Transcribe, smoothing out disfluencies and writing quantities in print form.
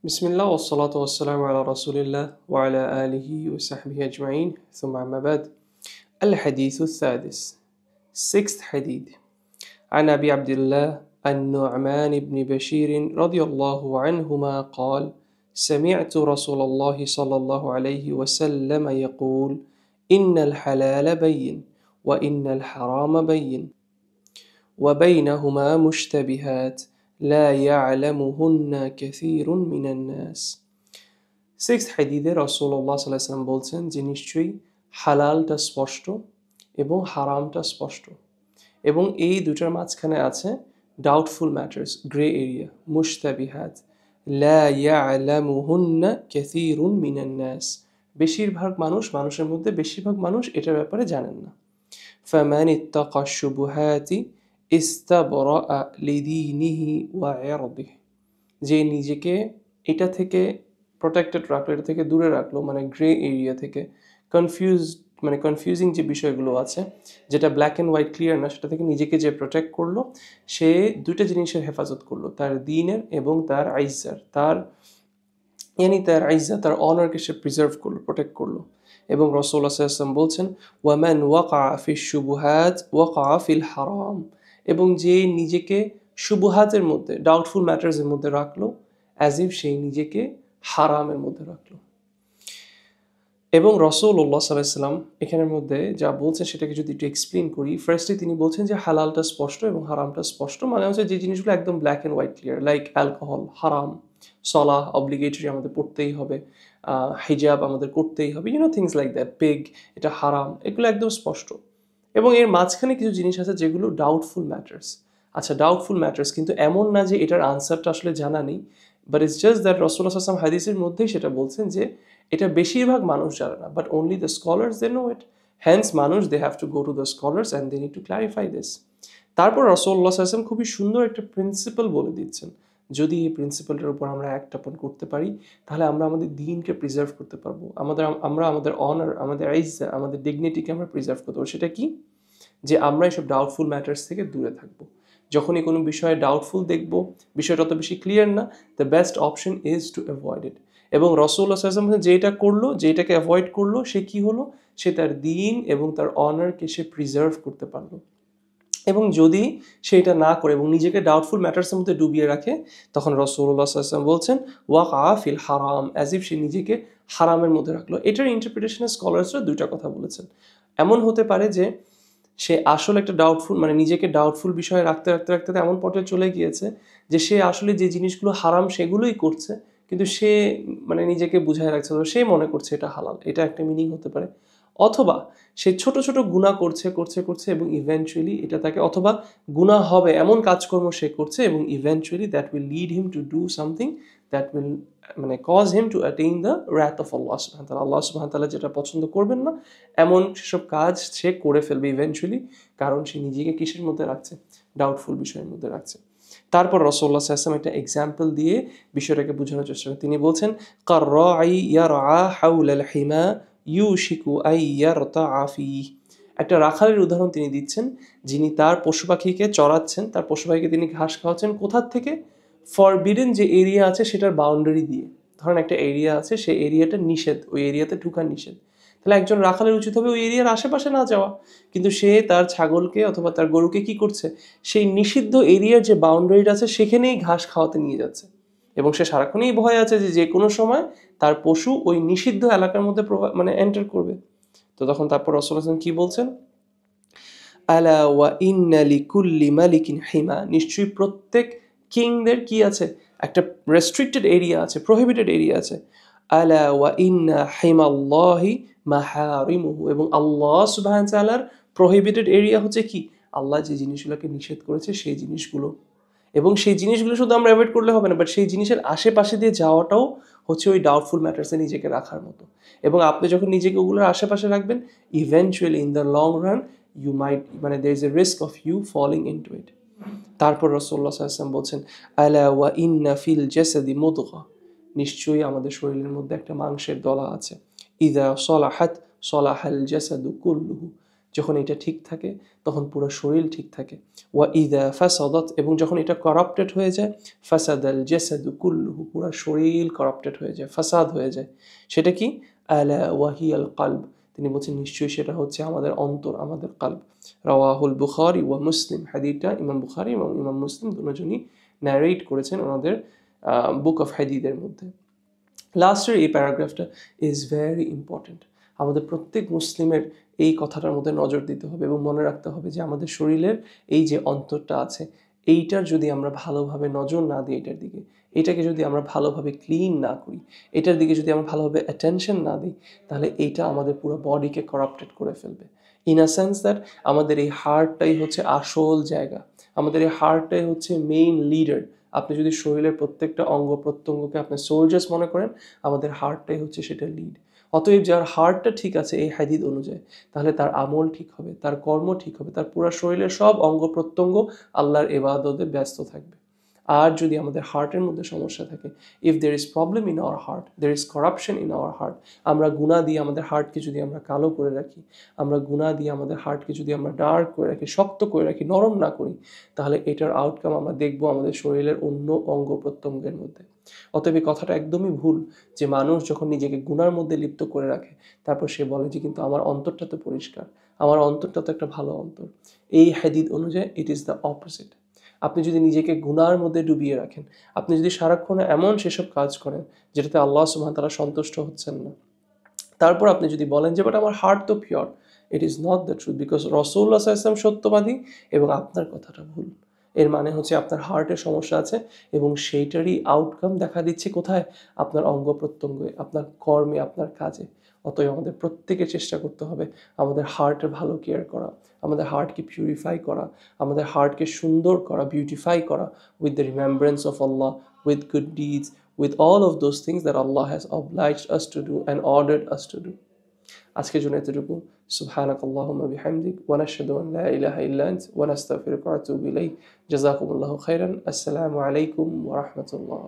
بسم الله والصلاة والسلام على رسول الله وعلى آله وصحبه أجمعين ثم أما بعد الحديث السادس Sixth hadith عن أبي عبد الله النعمان بن بشير رضي الله عنهما قال سمعت رسول الله صلى الله عليه وسلم يقول إن الحلال بين وإن الحرام بين وبينهما مشتبهات لا يعلمهن كثير من الناس sixth হাদিসে রাসূলুল্লাহ সাল্লাল্লাহু আলাইহি ওয়াসাল্লাম বলছেন যে নিশ্চয়ই হালালটা স্পষ্ট এবং হারামটা স্পষ্ট এবং এই দুটার মাঝখানে আছে ডাউটফুল ম্যাটার্স গ্রে এরিয়া মুশতাবিহাত লা ইয়ালামুহুন্না কাসীরুন মিনান নাস বেশিরভাগ মানুষের মধ্যে বেশিরভাগ মানুষ এটার ব্যাপারে জানেন না ফামান ইত্তাকা শুবুহাতি ইস্তাবরাআ লিদীনিহি ওয়া ইরদিহি যে নিজেকে এটা থেকে প্রোটেক্টেড রাখলো, এটা থেকে দূরে রাখলো, মানে গ্রে এরিয়া থেকে কনফিউজিং যে বিষয়গুলো আছে যেটা ব্ল্যাক অ্যান্ড হোয়াইট ক্লিয়ার না, সেটা থেকে নিজেকে যে প্রোটেক্ট করলো, সে দুইটা জিনিসের হেফাজত করলো, তার দ্বীনের এবং তার আইজ্জার, তার অনারকে সে প্রিজার্ভ করলো, প্রোটেক্ট করলো। এবং রাসূলুল্লাহ সাল্লাল্লাহু আলাইহি ওয়াসাল্লাম বলছেন ওয়ামান ওয়াকা ফিশ শুবুহাত ওয়াকা ফিল হারাম, এবং যে নিজেকে শুবুহাতের মধ্যে ডাউটফুল ম্যাটার্সের মধ্যে রাখলো অ্যাজ ইফ সেই নিজেকে হারামের মধ্যে রাখলো। এবং রাসূলুল্লাহ সাল্লাল্লাহু আলাইহি ওয়াসাল্লাম এখানের মধ্যে যা বলছেন সেটাকে যদি একটু এক্সপ্লেন করি, ফার্স্টলি তিনি বলছেন যে হালালটা স্পষ্ট এবং হারামটা স্পষ্ট, মানে হচ্ছে যে জিনিসগুলো একদম black and white clear, like alcohol হারাম, সলাহ অব্লিগেটরি আমাদের পড়তেই হবে, হিজাব আমাদের করতেই হবে, থিংস লাইক দ্যাট, পেগ এটা হারাম, এগুলো একদম স্পষ্ট। এবং এর মাঝখানে কিছু জিনিস আছে যেগুলো ডাউটফুল ম্যাটার্স। আচ্ছা, ডাউটফুল ম্যাটার্স, কিন্তু এমন না যে এটার আনসারটা আসলে জানা নেই, বাট ইটস জাস্ট দ্যাট রাসূলুল্লাহ সাল্লাল্লাহু আলাইহি ওয়াসাল্লাম হাদিসের মধ্যেই সেটা বলছেন যে এটা বেশিরভাগ মানুষ জানে না, but only the scholars they know it, hence মানুষ they have to go to the scholars and they need to clarify this. তারপর রাসূলুল্লাহ সাল্লাল্লাহু আলাইহি ওয়াসাল্লাম খুবই সুন্দর একটা প্রিন্সিপাল বলে দিচ্ছেন, যদি এই প্রিন্সিপালটার উপর আমরা অ্যাক্টাপন করতে পারি তাহলে আমরা আমাদের দ্বীনকে প্রিজার্ভ করতে পারবো, আমরা আমাদের অনার, আমাদের ইজ্জত, আমাদের ডিগনিটিকে আমরা প্রিজার্ভ করতে পারবো। সেটা কি? যে আমরা এসব ডাউটফুল ম্যাটার্স থেকে দূরে থাকবো। যখনই কোনো বিষয়ে ডাউটফুল দেখবো, বিষয়টা অত বেশি ক্লিয়ার না, the best option is to avoid ইট। এবং রাসূলুল্লাহ সাল্লাল্লাহু আলাইহি ওয়াসাল্লাম যেটা করলো, যেটাকে অ্যাভয়েড করলো, সে কি হলো? সে তার দ্বীন এবং তার অনারকে সে প্রিজার্ভ করতে পারলো। এবং যদি সেটা না করে এবং নিজেকে ডাউটফুল ম্যাটার্সের মধ্যে ডুবিয়ে রাখে, তখন রাসূলুল্লাহ সাল্লাল্লাহু আলাইহি ওয়াসাল্লাম বলছেন ওয়াকা ফিল হারাম, অ্যাজ ইফ সে নিজেকে হারামের মধ্যে রাখলো। এটার ইন্টারপ্রিটেশনে স্কলার্সরা দুইটা কথা বলেছেন। এমন হতে পারে যে সে আসলে একটা ডাউটফুল, মানে নিজেকে ডাউটফুল বিষয়ে রাখতে রাখতে রাখতে এমন পর্যায়ে চলে গিয়েছে যে সে আসলে যে জিনিসগুলো হারাম সেগুলোই করছে, কিন্তু সে মানে নিজেকে বুঝায় রাখছে, সে মনে করছে এটা হালাল। এটা একটা মিনিং হতে পারে। অথবা সে ছোট ছোট গুনাহ করছে করছে করছে এবং ইভেন্চুয়ালি এটা তাকে, অথবা গুনাহ হবে এমন কাজকর্ম সে করছে এবং eventually that will lead him to do something that will মানে cause him to attain the wrath of আল্লাহ সুবহানাহু ওয়া তাআলা। আল্লাহ সুবহানাহু ওয়া তাআলা যেটা পছন্দ করবেন না এমন সেসব কাজ সে করে ফেলবে ইভেন্চুয়ালি, কারণ সে নিজেকে কিসের মধ্যে রাখছে? ডাউটফুল বিষয়ের মধ্যে রাখছে। তারপর রাসূলুল্লাহ সাল্লাল্লাহু আলাইহি ওয়াসাল্লাম একটা এক্সাম্পল দিয়ে বিষয়টাকে বোঝানোর চেষ্টা করেন। তিনি বলছেন কাররাঈ ইয়ারআ হাওলাল হিমা ইউশিকু আই ইয়ারতাআ ফীহি। একটা রাখালের উদাহরণ তিনি দিচ্ছেন, যিনি তার পশু পাখিকে চড়াচ্ছেন, তার পশু পাখিকে তিনি ঘাস খাওয়াচ্ছেন কোথার থেকে? ফরবিডেন যে এরিয়া আছে সেটার বাউন্ডারি দিয়ে। ধরেন একটা এরিয়া আছে, সেই এরিয়াটা নিষেধ, ওই এরিয়াতে ঢুকা নিষেধ, তাহলে একজন রাখালের উচিত হবে ওই এরিয়ার আশেপাশে না যাওয়া। কিন্তু সে তার ছাগলকে অথবা তার গরুকে কি করছে? সেই নিষিদ্ধ এরিয়ার যে বাউন্ডারিটা আছে সেখানেই ঘাস খাওয়াতে নিয়ে যাচ্ছে, এবং সে সারাক্ষণই ভয় আছে যে যে কোনো সময় তার পশু ওই নিষিদ্ধ এলাকার মধ্যে এন্টার করবে। তো তখন তারপর রাসূলুল্লাহ সাল্লাল্লাহু আলাইহি ওয়াসাল্লাম কি বলছেন? আলা ওয়া ইন্না লিকুল্লি মালিকিন হিমা, নিশ্চয়ই প্রত্যেক কিংদের কি আছে? একটা রেস্ট্রিক্টেড এরিয়া আছে, প্রহিবিটেড এরিয়া আছে। আলা ওয়া ইন্না হিমাল্লাহি মাহারিমুহু, এবং আল্লাহ সুবহানাহু ওয়া তাআলার প্রহিবিটেড এরিয়া হচ্ছে কি? আল্লাহ যে জিনিসগুলোকে নিষেধ করেছে সেই জিনিসগুলো। এবং সেই জিনিসগুলো শুধু আমরা অ্যাভয়েড করলে হবে না, বাট সেই জিনিসের আশেপাশে দিয়ে যাওয়াটাও হচ্ছে ওই ডাউটফুল ম্যাটার্সে নিজেকে রাখার মতো। এবং আপনি যখন নিজেকে ওগুলোর আশেপাশে রাখবেন, eventually in the long run you might, মানে there is a risk of you falling into it. তারপর রাসূলুল্লাহ সাল্লাল্লাহু আলাইহি ওয়াসাল্লাম বলছেন আলা ওয়া ইন্না ফিল জাসাদি মুদগা, নিশ্চয়ই আমাদের শরীরের মধ্যে একটা মাংসের দলা আছে। ইযা সলাহাত সলাহাল জাসাদু কুল্লুহু, যখন এটা ঠিক থাকে তখন পুরো শরীর ঠিক থাকে। ওয়া ইদা ফাসাদাত, এবং যখন এটা করাপ্টেড হয়ে যায়, ফাসাদাল জাসাদু কুল্লুহু, পুরো শরীর করাপ্টেড হয়ে যায়, ফাসাদ হয়ে যায়। সেটা কি? আলা ওয়াহিয়াল কালব, তিনি বলছেন নিশ্চয়ই সেটা হচ্ছে আমাদের অন্তর, আমাদের কালব। রাওয়াহুল বুখারী ওয়া মুসলিম, হাদিসটা ইমাম বুখারী এবং ইমাম মুসলিম দুজনই ন্যারেট করেছেন ওনাদের বুক অফ হাদিসের মধ্যে। লাস্টের এই প্যারাগ্রাফটা ইজ ভেরি ইম্পর্ট্যান্ট। আমাদের প্রত্যেক মুসলিমের এই কথাটার মধ্যে নজর দিতে হবে এবং মনে রাখতে হবে যে আমাদের শরীরের এই যে অন্তরটা আছে, এইটার যদি আমরা ভালোভাবে নজর না দিই এটার দিকে, এটাকে যদি আমরা ভালোভাবে ক্লিন না করি, এটার দিকে যদি আমরা ভালোভাবে অ্যাটেনশন না দিই, তাহলে এইটা আমাদের পুরো বডিকে করাপ্টেড করে ফেলবে। ইন আ সেন্স দ্যাট আমাদের এই হার্টটাই হচ্ছে আসল জায়গা, আমাদের এই হার্টটাই হচ্ছে মেইন লিডার। আপনি যদি শরীরের প্রত্যেকটা অঙ্গ প্রত্যঙ্গকে আপনি সোলজার্স মনে করেন, আমাদের হার্টটাই হচ্ছে সেটা লিড। অতএব যার হার্টটা ঠিক আছে এই হাদিস অনুযায়ী, তাহলে তার আমল ঠিক হবে, তার কর্ম ঠিক হবে, তার পুরো শরীরের সব অঙ্গ প্রত্যঙ্গ আল্লাহর ইবাদতে ব্যস্ত থাকবে। আর যদি আমাদের হার্টের মধ্যে সমস্যা থাকে, if there is problem in our heart, there is corruption in our heart, আমরা গুনাহ দিয়ে আমাদের হার্টকে যদি আমরা কালো করে রাখি, আমরা গুনাহ দিয়ে আমাদের হার্টকে যদি আমরা ডার্ক করে রাখি, শক্ত করে রাখি, নরম না করি, তাহলে এটার আউটকাম আমরা দেখব আমাদের শরীরের অন্য অঙ্গ প্রত্যঙ্গের মধ্যে। অতএব এই কথাটা একদমই ভুল যে মানুষ যখন নিজেকে গুনার মধ্যে লিপ্ত করে রাখে তারপর সে বলে যে কিন্তু আমার অন্তরটা তো পরিষ্কার, আমার অন্তরটা তো একটা ভালো অন্তর। এই হাদিস অনুযায়ী ইট ইজ দ্য অপোজিট। আপনি যদি নিজেকে গুনার মধ্যে ডুবিয়ে রাখেন, আপনি যদি সারাক্ষণ এমন সেসব কাজ করেন যেটাতে আল্লাহ সুবহানাহু ওয়া তাআলা সন্তুষ্ট হচ্ছেন না, তারপর আপনি যদি বলেন যে বাট আমার হার্ট তো pure, it is not the truth, because রাসূলুল্লাহ সাল্লাল্লাহু আলাইহি ওয়াসাল্লাম সত্যবাদী এবং আপনার কথাটা ভুল। এর মানে হচ্ছে আপনার হার্টের সমস্যা আছে এবং সেইটারই আউটকাম দেখা দিচ্ছে কোথায়? আপনার অঙ্গ প্রত্যঙ্গে, আপনার কর্মে, আপনার কাজে। অতএব আমাদের প্রত্যেকের চেষ্টা করতে হবে আমাদের হার্টের ভালো কেয়ার করা, আমাদের হার্টকে পিউরিফাই করা, আমাদের হার্টকে সুন্দর করা, বিউটিফাই করা with the remembrance of Allah, with good deeds, with all of those things that Allah has obliged us to do and ordered us to do. আজকের জন্য এতটুকু। সুবহানাকাল্লাহুম্মা বিহামদিক ওয়া নাশহাদু আন লা ইলাহা ইল্লা আনতা ওয়া নাস্তাগফিরুকা ওয়া আতুবু ইলাইক। জাযাকুমুল্লাহু খাইরান। আসসালামু আলাইকুম ওয়া রাহমাতুল্লাহ।